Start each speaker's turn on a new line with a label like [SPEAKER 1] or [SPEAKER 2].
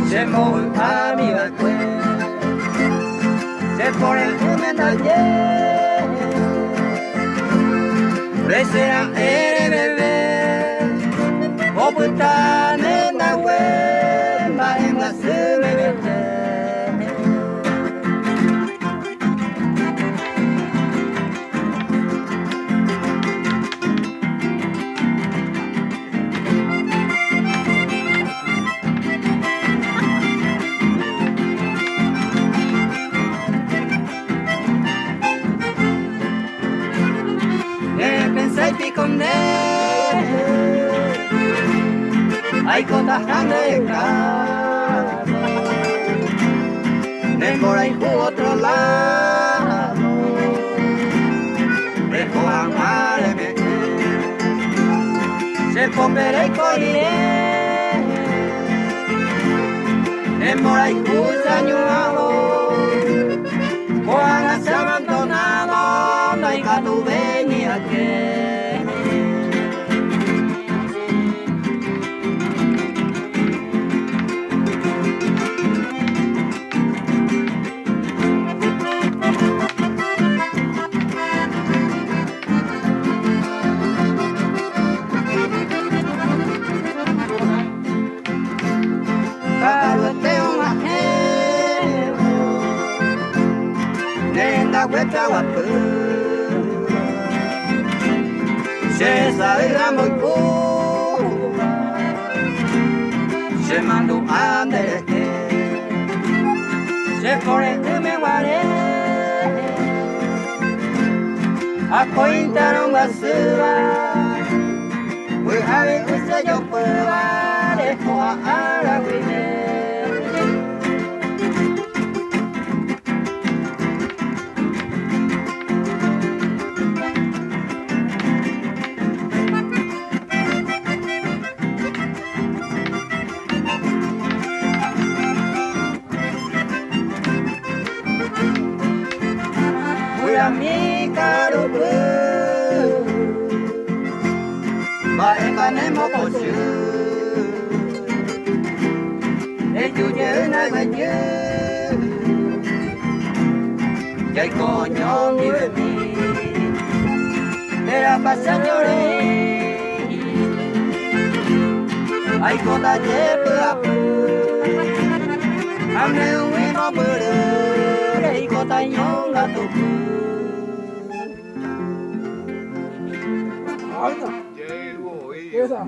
[SPEAKER 1] Se mueve a mi balcón, se pone en ayer, presera el bebé, o putan en la web, va en la sube. Con él hay cosas grandes de por ahí otro lado dejo amarme se popere y corriré de por ahí año Juana se ha abandonado no hay gato venía que vuelta guapo se sabe la muy se mandó a andar se pone que me guaré a cuentar basura pues a ver que yo pueda dejo a la vida Guyrami Ka'arupy baekanemo kosu ejuje na bayu jai coño mi bebé era pasañore ay kota je papu amne uino buru ei kota nyonga toku Esa.